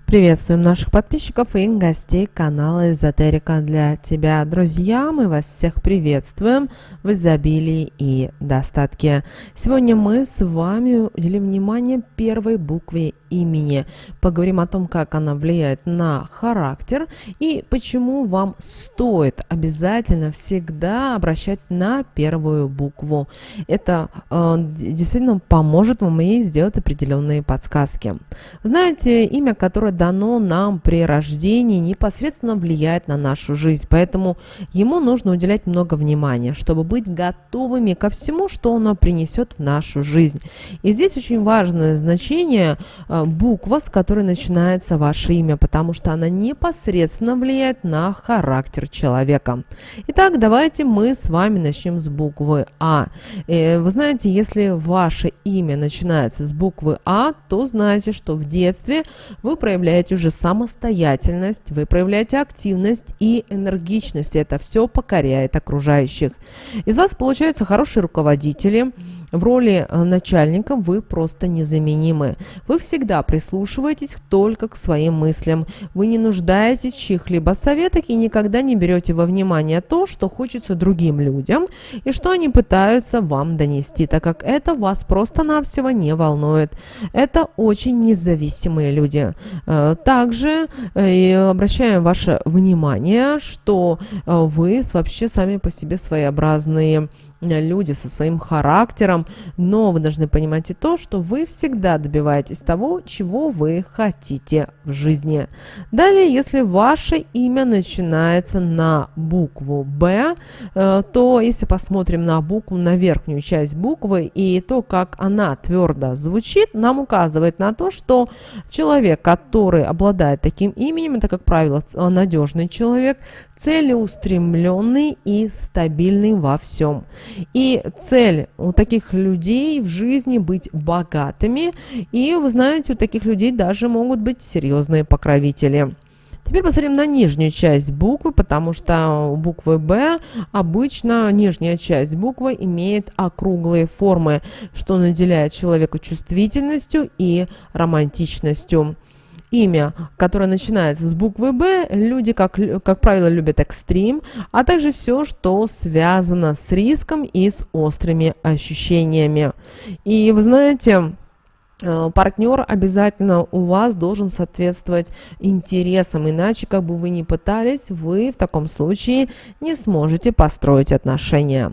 Приветствуем наших подписчиков и гостей канала Эзотерика для тебя. Друзья, мы вас всех приветствуем в изобилии и достатке. Сегодня мы с вами уделим внимание первой букве имени. Поговорим о том, как она влияет на характер и почему вам стоит обязательно всегда обращать на первую букву. Это действительно поможет вам и сделать определенные подсказки. Знаете, имя, которое дано нам при рождении, непосредственно влияет на нашу жизнь, поэтому ему нужно уделять много внимания, чтобы быть готовыми ко всему, что оно принесет в нашу жизнь. И здесь очень важное значение буква, с которой начинается ваше имя, потому что она непосредственно влияет на характер человека. Итак, давайте мы с вами начнем с буквы А. Вы знаете, если ваше имя начинается с буквы А, то знаете, что в детстве вы проявляете уже самостоятельность, вы проявляете активность и энергичность. Это все покоряет окружающих. Из вас получаются хорошие руководители. В роли начальника вы просто незаменимы. Вы всегда прислушиваетесь только к своим мыслям. Вы не нуждаетесь в чьих-либо советах и никогда не берете во внимание то, что хочется другим людям и что они пытаются вам донести, так как это вас просто-навсего не волнует. Это очень независимые люди. Также обращаем ваше внимание, что вы вообще сами по себе своеобразные люди со своим характером, но вы должны понимать и то, что вы всегда добиваетесь того, чего вы хотите в жизни. Далее, если ваше имя начинается на букву Б, то если посмотрим на букву, на верхнюю часть буквы и то, как она твердо звучит, нам указывает на то, что человек, который обладает таким именем, это, как правило, надежный человек, целеустремленный и стабильный во всем. И цель у таких людей в жизни быть богатыми. И вы знаете, у таких людей даже могут быть серьезные покровители. Теперь посмотрим на нижнюю часть буквы, потому что у буквы Б обычно нижняя часть буквы имеет округлые формы, что наделяет человека чувствительностью и романтичностью. Имя, которое начинается с буквы Б, люди, как правило, любят экстрим, а также все, что связано с риском и с острыми ощущениями. И вы знаете, партнер обязательно у вас должен соответствовать интересам, иначе, как бы вы ни пытались, вы в таком случае не сможете построить отношения.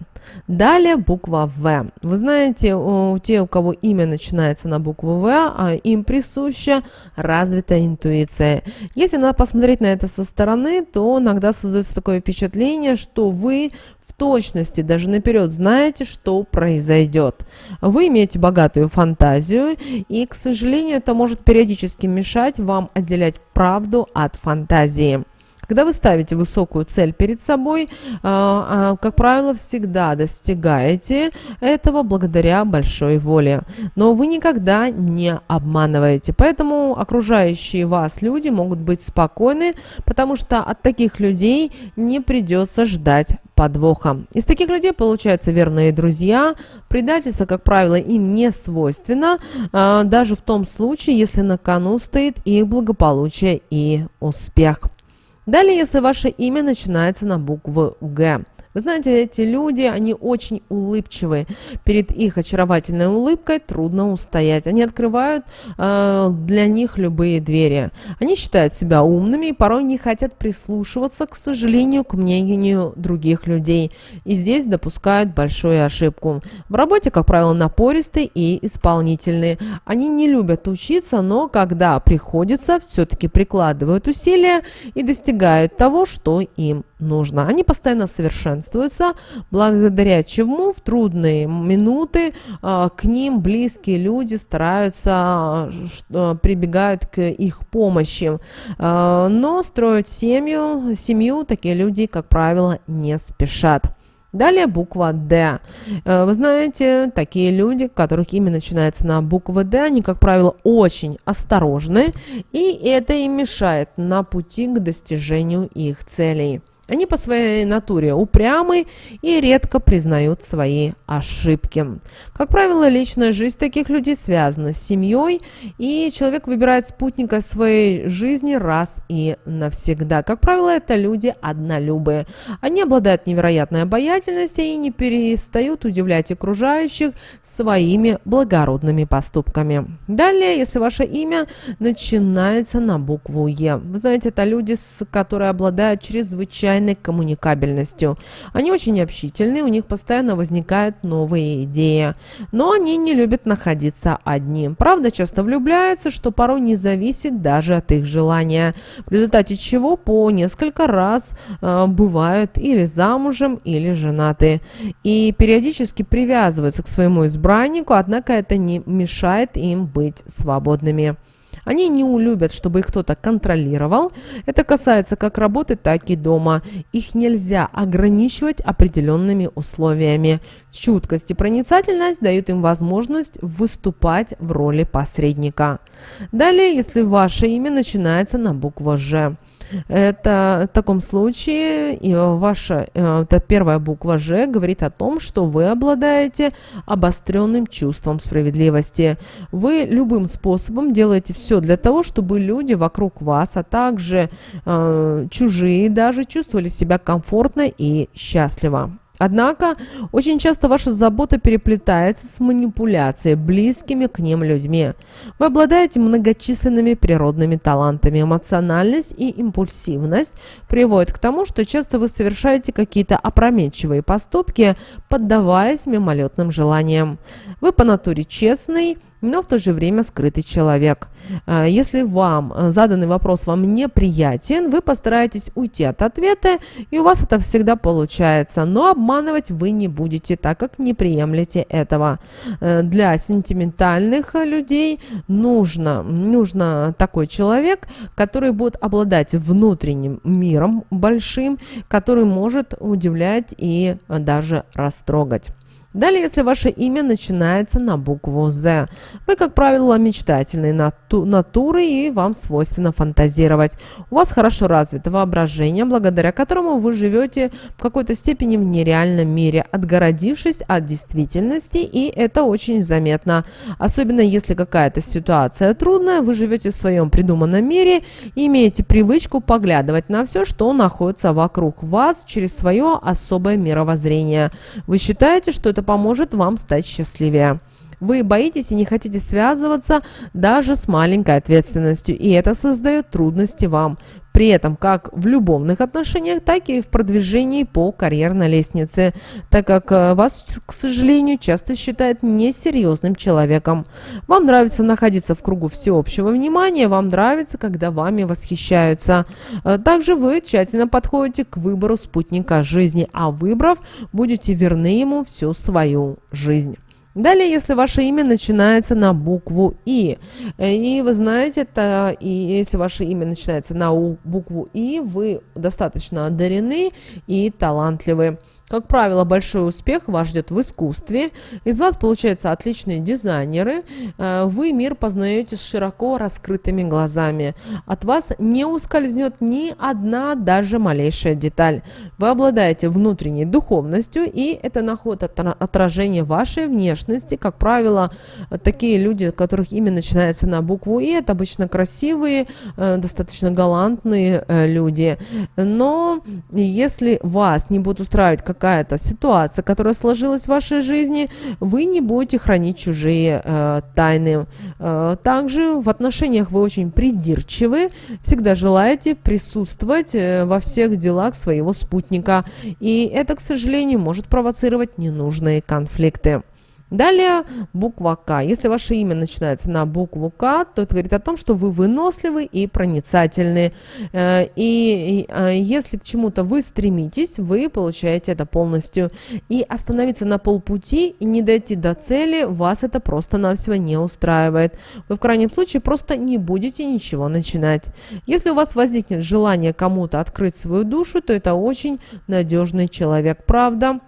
Далее буква В. Вы знаете, те, у кого имя начинается на букву В, им присуща развитая интуиция. Если надо посмотреть на это со стороны, то иногда создается такое впечатление, что вы в точности, даже наперед знаете, что произойдет. Вы имеете богатую фантазию, и, к сожалению, это может периодически мешать вам отделять правду от фантазии. Когда вы ставите высокую цель перед собой, как правило, всегда достигаете этого благодаря большой воле. Но вы никогда не обманываете. Поэтому окружающие вас люди могут быть спокойны, потому что от таких людей не придется ждать подвоха. Из таких людей получаются верные друзья. Предательство, как правило, им не свойственно, даже в том случае, если на кону стоит их благополучие и успех. Далее, если ваше имя начинается на букву Г. Вы знаете, эти люди, они очень улыбчивые. Перед их очаровательной улыбкой трудно устоять. Они открывают для них любые двери. Они считают себя умными и порой не хотят прислушиваться, к сожалению, к мнению других людей. И здесь допускают большую ошибку. В работе, как правило, напористые и исполнительные. Они не любят учиться, но когда приходится, все-таки прикладывают усилия и достигают того, что им нужно. Они постоянно совершенствуются, благодаря чему в трудные минуты к ним близкие люди стараются, прибегают к их помощи. Но строить семью такие люди, как правило, не спешат. Далее буква Д. Вы знаете, такие люди, у которых имя начинается на букву Д, они, как правило, очень осторожны, и это им мешает на пути к достижению их целей. Они по своей натуре упрямы и редко признают свои ошибки. Как правило, личная жизнь таких людей связана с семьей, и человек выбирает спутника своей жизни раз и навсегда. Как правило, это люди однолюбые. Они обладают невероятной обаятельностью и не перестают удивлять окружающих своими благородными поступками. Далее, если ваше имя начинается на букву «Е», вы знаете, это люди, которые обладают чрезвычайной коммуникабельностью. Они очень общительны, у них постоянно возникают новые идеи, но они не любят находиться одни. Правда, часто влюбляются, что порой не зависит даже от их желания, в результате чего по несколько раз бывают или замужем, или женаты, и периодически привязываются к своему избраннику, однако это не мешает им быть свободными. Они не любят, чтобы их кто-то контролировал. Это касается как работы, так и дома. Их нельзя ограничивать определенными условиями. Чуткость и проницательность дают им возможность выступать в роли посредника. Далее, если ваше имя начинается на букву «Ж», это в таком случае ваша эта первая буква «Ж» говорит о том, что вы обладаете обостренным чувством справедливости. Вы любым способом делаете все для того, чтобы люди вокруг вас, а также чужие даже, чувствовали себя комфортно и счастливо. Однако, очень часто ваша забота переплетается с манипуляцией близкими к ним людьми. Вы обладаете многочисленными природными талантами. Эмоциональность и импульсивность приводят к тому, что часто вы совершаете какие-то опрометчивые поступки, поддаваясь мимолетным желаниям. Вы по натуре честный, но в то же время скрытый человек. Если вам заданный вопрос вам неприятен, вы постараетесь уйти от ответа, и у вас это всегда получается. Но обманывать вы не будете, так как не приемлете этого. Для сентиментальных людей нужно такой человек, который будет обладать внутренним миром большим, который может удивлять и даже растрогать. Далее, если ваше имя начинается на букву «З», вы, как правило, мечтательной натуры, и вам свойственно фантазировать. У вас хорошо развито воображение, благодаря которому вы живете в какой-то степени в нереальном мире, отгородившись от действительности, и это очень заметно. Особенно если какая-то ситуация трудная, вы живете в своем придуманном мире и имеете привычку поглядывать на все, что находится вокруг вас через свое особое мировоззрение. Вы считаете, что это поможет вам стать счастливее. Вы боитесь и не хотите связываться даже с маленькой ответственностью, и это создает трудности вам. При этом как в любовных отношениях, так и в продвижении по карьерной лестнице, так как вас, к сожалению, часто считают несерьезным человеком. Вам нравится находиться в кругу всеобщего внимания, вам нравится, когда вами восхищаются. Также вы тщательно подходите к выбору спутника жизни, а выбрав, будете верны ему всю свою жизнь. Далее, если ваше имя начинается на букву «И», и вы знаете, если ваше имя начинается на букву «И», вы достаточно одарены и талантливы. Как правило, большой успех вас ждет в искусстве, из вас получаются отличные дизайнеры, вы мир познаете с широко раскрытыми глазами, от вас не ускользнет ни одна даже малейшая деталь. Вы обладаете внутренней духовностью, и это находит отражение вашей внешности. Как правило, такие люди, у которых имя начинается на букву «И», это обычно красивые, достаточно галантные люди. Но если вас не будет устраивать какая-то ситуация, которая сложилась в вашей жизни, вы не будете хранить чужие тайны. Также в отношениях вы очень придирчивы, всегда желаете присутствовать во всех делах своего спутника, и это, к сожалению, может провоцировать ненужные конфликты. Далее буква «К». Если ваше имя начинается на букву «К», то это говорит о том, что вы выносливы и проницательны. И если к чему-то вы стремитесь, вы получаете это полностью. И остановиться на полпути и не дойти до цели, вас это просто-навсего не устраивает. Вы в крайнем случае просто не будете ничего начинать. Если у вас возникнет желание кому-то открыть свою душу, то это очень надежный человек. Правда,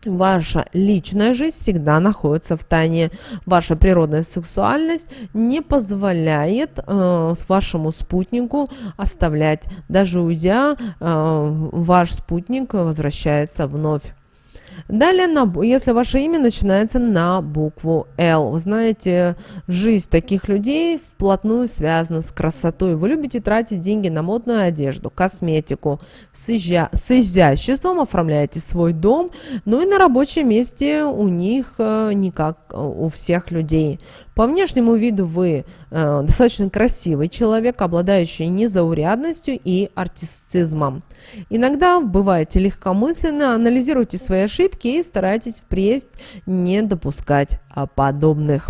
Ваша личная жизнь всегда находится в тайне. Ваша природная сексуальность не позволяет вашему спутнику оставлять. Даже уйдя, ваш спутник возвращается вновь. Далее, если ваше имя начинается на букву «Л», вы знаете, жизнь таких людей вплотную связана с красотой. Вы любите тратить деньги на модную одежду, косметику, с изяществом оформляете свой дом, ну и на рабочем месте у них не как у всех людей. По внешнему виду вы достаточно красивый человек, обладающий незаурядностью и артистизмом. Иногда бываете легкомысленно, анализируйте свои ошибки и старайтесь впредь не допускать подобных.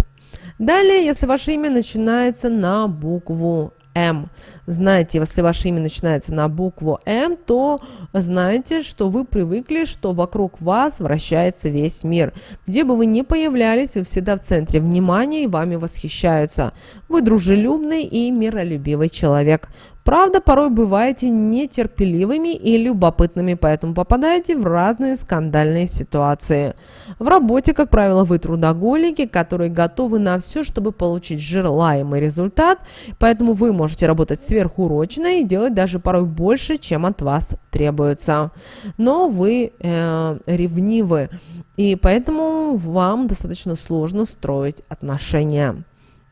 Далее, если ваше имя начинается на букву М. Знаете, если ваше имя начинается на букву М, то знаете, что вы привыкли, что вокруг вас вращается весь мир. Где бы вы ни появлялись, вы всегда в центре внимания и вами восхищаются. Вы дружелюбный и миролюбивый человек. Правда, порой бываете нетерпеливыми и любопытными, поэтому попадаете в разные скандальные ситуации. В работе, как правило, вы трудоголики, которые готовы на все, чтобы получить желаемый результат, поэтому вы можете работать сверхурочно и делать даже порой больше, чем от вас требуется. Но вы ревнивы, и поэтому вам достаточно сложно строить отношения.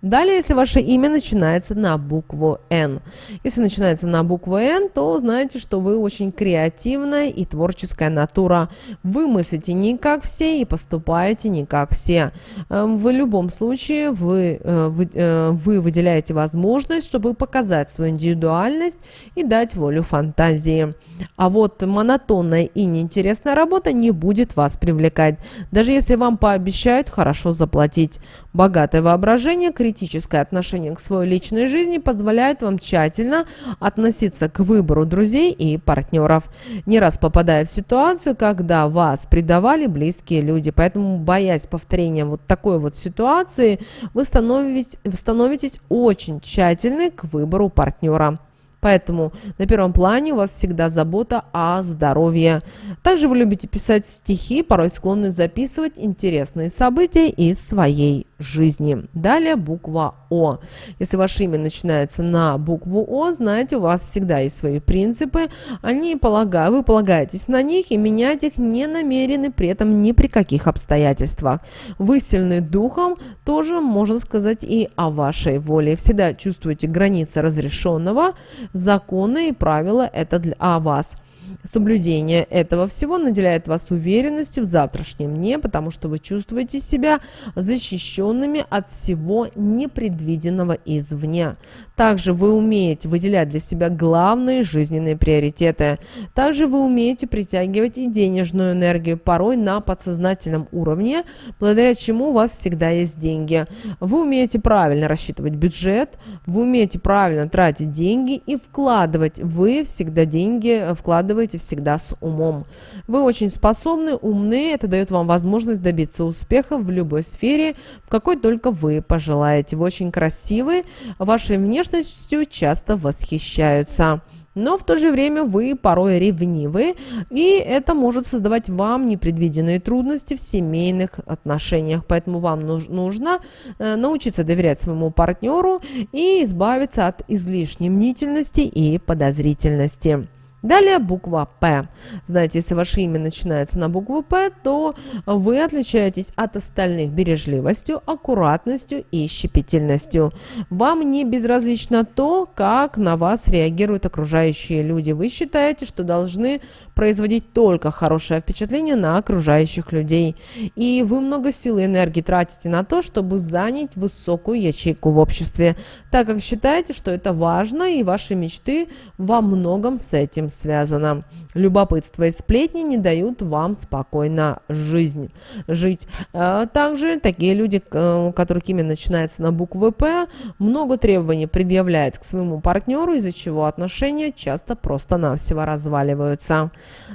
Далее, если ваше имя начинается на букву «Н». Если начинается на букву «Н», то знаете, что вы очень креативная и творческая натура. Вы мыслите не как все и поступаете не как все. В любом случае вы выделяете возможность, чтобы показать свою индивидуальность и дать волю фантазии. А вот монотонная и неинтересная работа не будет вас привлекать, даже если вам пообещают хорошо заплатить. Богатое воображение, критическое отношение к своей личной жизни позволяет вам тщательно относиться к выбору друзей и партнеров, не раз попадая в ситуацию, когда вас предавали близкие люди. Поэтому, боясь повторения вот такой вот ситуации, вы становитесь очень тщательны к выбору партнера. Поэтому на первом плане у вас всегда забота о здоровье. Также вы любите писать стихи, порой склонны записывать интересные события из своей жизни. Далее буква О. Если ваше имя начинается на букву О, знаете, у вас всегда есть свои принципы. Вы полагаетесь на них и менять их не намерены при этом ни при каких обстоятельствах. Вы сильны духом, тоже можно сказать и о вашей воле. Всегда чувствуете границы разрешенного. Законы и правила – это о вас. Соблюдение этого всего наделяет вас уверенностью в завтрашнем дне, потому что вы чувствуете себя защищенными от всего непредвиденного извне. Также вы умеете выделять для себя главные жизненные приоритеты. Также вы умеете притягивать и денежную энергию, порой на подсознательном уровне, благодаря чему у вас всегда есть деньги. Вы умеете правильно рассчитывать бюджет, вы умеете правильно тратить деньги и вкладывать. Вы всегда деньги вкладываете всегда с умом. Вы очень способны, умны, это дает вам возможность добиться успеха в любой сфере, в какой только вы пожелаете. Вы очень красивы, вашей внешностью часто восхищаются. Но в то же время вы порой ревнивы, и это может создавать вам непредвиденные трудности в семейных отношениях. Поэтому вам нужно научиться доверять своему партнеру и избавиться от излишней мнительности и подозрительности. Далее буква П. Знаете, если ваше имя начинается на букву П, то вы отличаетесь от остальных бережливостью, аккуратностью и щепетильностью. Вам не безразлично то, как на вас реагируют окружающие люди. Вы считаете, что должны производить только хорошее впечатление на окружающих людей. И вы много сил и энергии тратите на то, чтобы занять высокую ячейку в обществе, так как считаете, что это важно, и ваши мечты во многом с этим связано. Любопытство и сплетни не дают вам спокойно жить. Также такие люди, у которых имя начинается на букву П, много требований предъявляют к своему партнеру, из-за чего отношения часто просто-навсего разваливаются.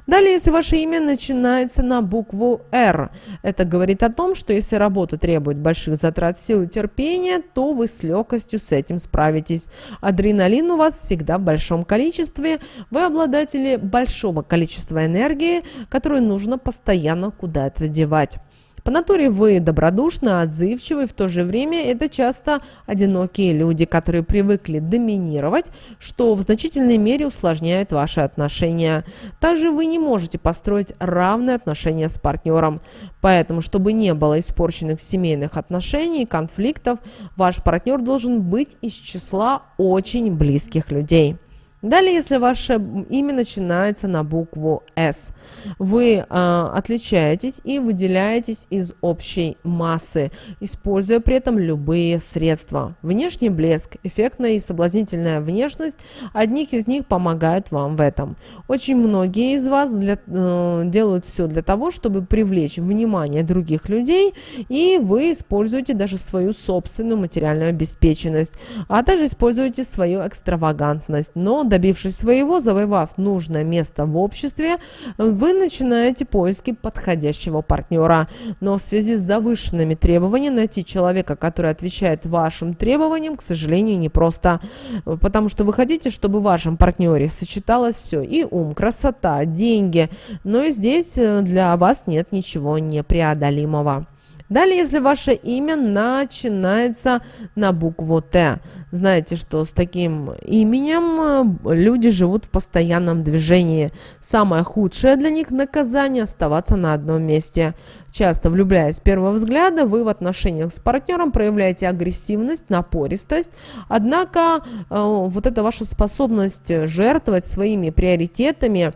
Далее, если ваше имя начинается на букву Р, это говорит о том, что если работа требует больших затрат сил и терпения, то вы с легкостью с этим справитесь. Адреналин у вас всегда в большом количестве, вы обладаете обладатели большого количества энергии, которую нужно постоянно куда-то девать. По натуре вы добродушны, отзывчивы, в то же время это часто одинокие люди, которые привыкли доминировать, что в значительной мере усложняет ваши отношения. Также вы не можете построить равные отношения с партнером. Поэтому, чтобы не было испорченных семейных отношений и конфликтов, ваш партнер должен быть из числа очень близких людей. Далее, если ваше имя начинается на букву «С», вы отличаетесь и выделяетесь из общей массы, используя при этом любые средства. Внешний блеск, эффектная и соблазнительная внешность, одних из них помогают вам в этом. Очень многие из вас делают все для того, чтобы привлечь внимание других людей, и вы используете даже свою собственную материальную обеспеченность, а также используете свою экстравагантность. Но добившись своего, завоевав нужное место в обществе, вы начинаете поиски подходящего партнера. Но в связи с завышенными требованиями найти человека, который отвечает вашим требованиям, к сожалению, непросто. Потому что вы хотите, чтобы в вашем партнере сочеталось все: и ум, красота, деньги. Но и здесь для вас нет ничего непреодолимого. Далее, если ваше имя начинается на букву «Т», знаете, что с таким именем люди живут в постоянном движении. Самое худшее для них наказание – оставаться на одном месте. Часто, влюбляясь с первого взгляда, вы в отношениях с партнером проявляете агрессивность, напористость. Однако вот эта ваша способность жертвовать своими приоритетами,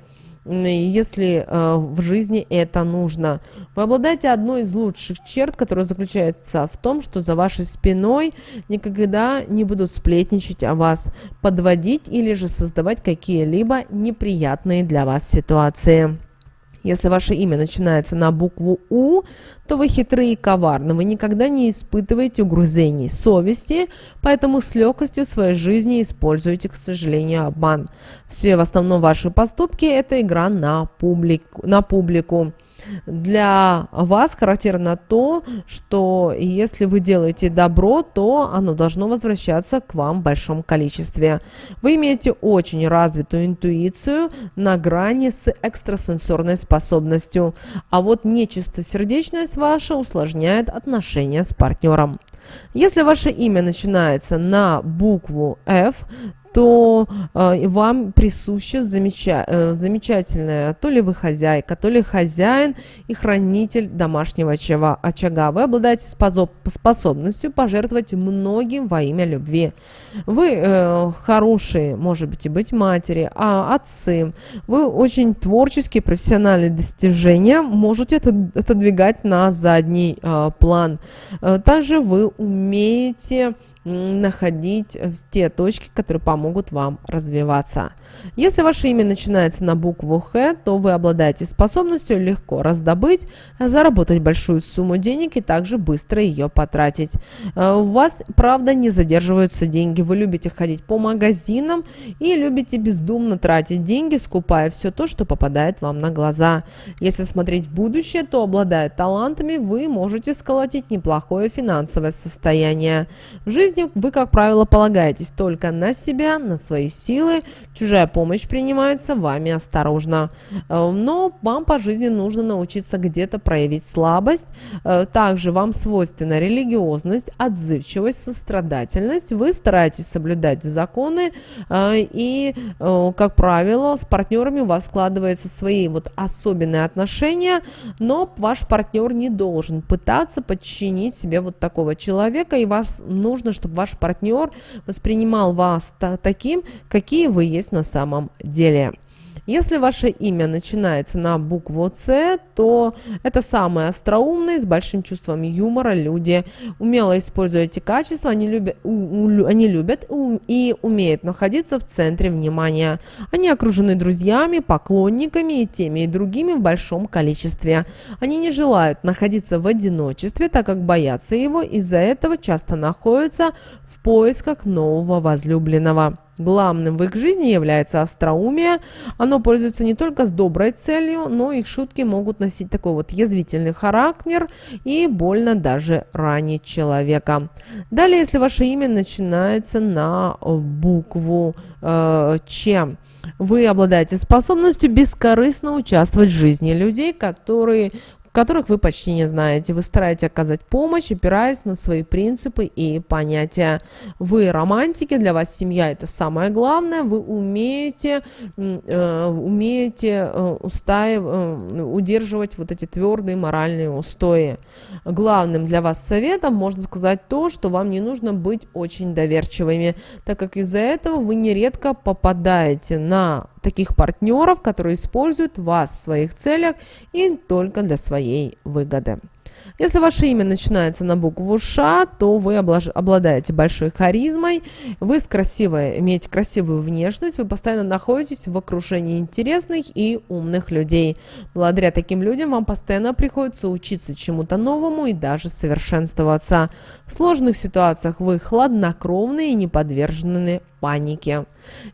если в жизни это нужно. Вы обладаете одной из лучших черт, которая заключается в том, что за вашей спиной никогда не будут сплетничать о вас, подводить или же создавать какие-либо неприятные для вас ситуации. Если ваше имя начинается на букву «У», то вы хитры и коварны, вы никогда не испытываете угрызений совести, поэтому с легкостью в своей жизни используете, к сожалению, обман. Все в основном ваши поступки – это игра на публику. Для вас характерно то, что если вы делаете добро, то оно должно возвращаться к вам в большом количестве. Вы имеете очень развитую интуицию на грани с экстрасенсорной способностью, а вот нечистосердечность ваша усложняет отношения с партнером. Если ваше имя начинается на букву «Ф», то вам присуще замечательное, то ли вы хозяйка, то ли хозяин и хранитель домашнего очага. Вы обладаете способностью пожертвовать многим во имя любви. Вы хорошие, может быть матери, отцы. Вы очень творческие, профессиональные достижения можете отодвигать на задний план. Также вы умеете находить те точки, которые помогут вам развиваться. Если ваше имя начинается на букву «Х», то вы обладаете способностью легко раздобыть, заработать большую сумму денег и также быстро ее потратить. У вас, правда, не задерживаются деньги. Вы любите ходить по магазинам и любите бездумно тратить деньги, скупая все то, что попадает вам на глаза. Если смотреть в будущее, то, обладая талантами, вы можете сколотить неплохое финансовое состояние. В жизни вы, как правило, полагаетесь только на себя, на свои силы. Чужая помощь принимается вами осторожно. Но вам по жизни нужно научиться где-то проявить слабость. Также вам свойственна религиозность, отзывчивость, сострадательность. Вы стараетесь соблюдать законы и, как правило, с партнерами у вас складываются свои особенные отношения, но ваш партнер не должен пытаться подчинить себе такого человека, и вам нужно, чтобы ваш партнер воспринимал вас таким, какие вы есть на самом деле. Если ваше имя начинается на букву «С», то это самые остроумные, с большим чувством юмора люди. Умело используя эти качества, они любят и умеют находиться в центре внимания. Они окружены друзьями, поклонниками и теми, и другими в большом количестве. Они не желают находиться в одиночестве, так как боятся его, из-за этого часто находятся в поисках нового возлюбленного. Главным в их жизни является остроумие. Оно пользуется не только с доброй целью, но их шутки могут носить такой вот язвительный характер и больно даже ранить человека. Далее, если ваше имя начинается на букву Ч, вы обладаете способностью бескорыстно участвовать в жизни людей, которых вы почти не знаете. Вы стараетесь оказать помощь, опираясь на свои принципы и понятия. Вы романтики, для вас семья – это самое главное. Вы умеете удерживать вот эти твердые моральные устои. Главным для вас советом можно сказать то, что вам не нужно быть очень доверчивыми, так как из-за этого вы нередко попадаете на таких партнеров, которые используют вас в своих целях и только для своей выгоды. Если ваше имя начинается на букву Ш, то вы обладаете большой харизмой, вы имеете красивую внешность, вы постоянно находитесь в окружении интересных и умных людей. Благодаря таким людям вам постоянно приходится учиться чему-то новому и даже совершенствоваться. В сложных ситуациях вы хладнокровны и не подвержены панике.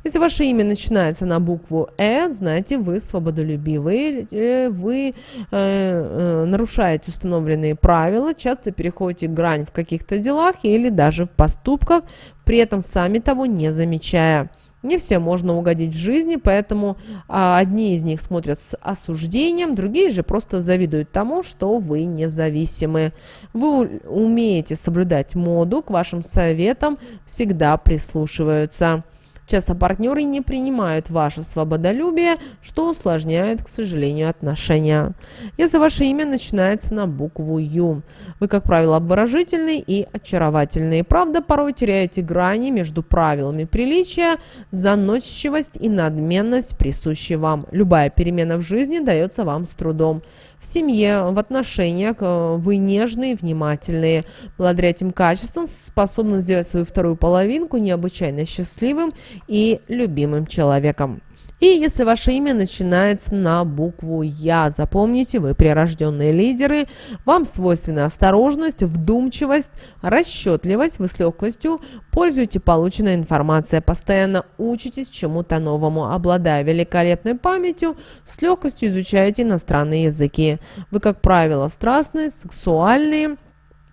Если ваше имя начинается на букву знаете, вы свободолюбивые, вы нарушаете установленные правила, часто переходите грань в каких-то делах или даже в поступках, при этом сами того не замечая. Не всем можно угодить в жизни, поэтому одни из них смотрят с осуждением, другие же просто завидуют тому, что вы независимы. Вы умеете соблюдать моду, к вашим советам всегда прислушиваются. Часто партнеры не принимают ваше свободолюбие, что усложняет, к сожалению, отношения. Если ваше имя начинается на букву Ю, вы, как правило, обворожительные и очаровательные. Правда, порой теряете грани между правилами приличия, заносчивость и надменность, присущие вам. Любая перемена в жизни дается вам с трудом. В семье, в отношениях вы нежные и внимательные. Благодаря этим качествам способны сделать свою вторую половинку необычайно счастливым и любимым человеком. И если ваше имя начинается на букву Я, запомните, вы прирожденные лидеры, вам свойственна осторожность, вдумчивость, расчетливость, вы с легкостью пользуете полученной информацией, постоянно учитесь чему-то новому, обладая великолепной памятью, с легкостью изучаете иностранные языки. Вы, как правило, страстные, сексуальные,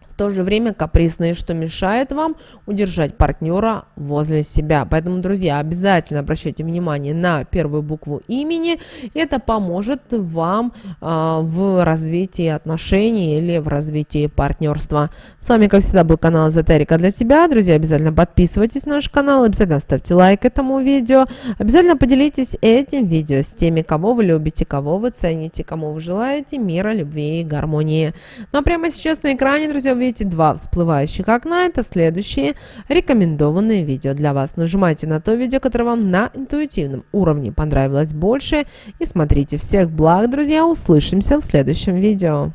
в то же время капризные, что мешает вам удержать партнера возле себя. Поэтому, друзья, обязательно обращайте внимание на первую букву имени. Это поможет вам в развитии отношений или в развитии партнерства. С вами, как всегда, был канал Эзотерика для тебя. Друзья, обязательно подписывайтесь на наш канал, обязательно ставьте лайк этому видео. Обязательно поделитесь этим видео с теми, кого вы любите, кого вы цените, кому вы желаете мира, любви и гармонии. Ну а прямо сейчас на экране, друзья, вы видите два всплывающих окна. Это следующие рекомендованные видео для вас. Нажимайте на то видео, которое вам на интуитивном уровне понравилось больше. И смотрите. Всех благ, друзья. Услышимся в следующем видео.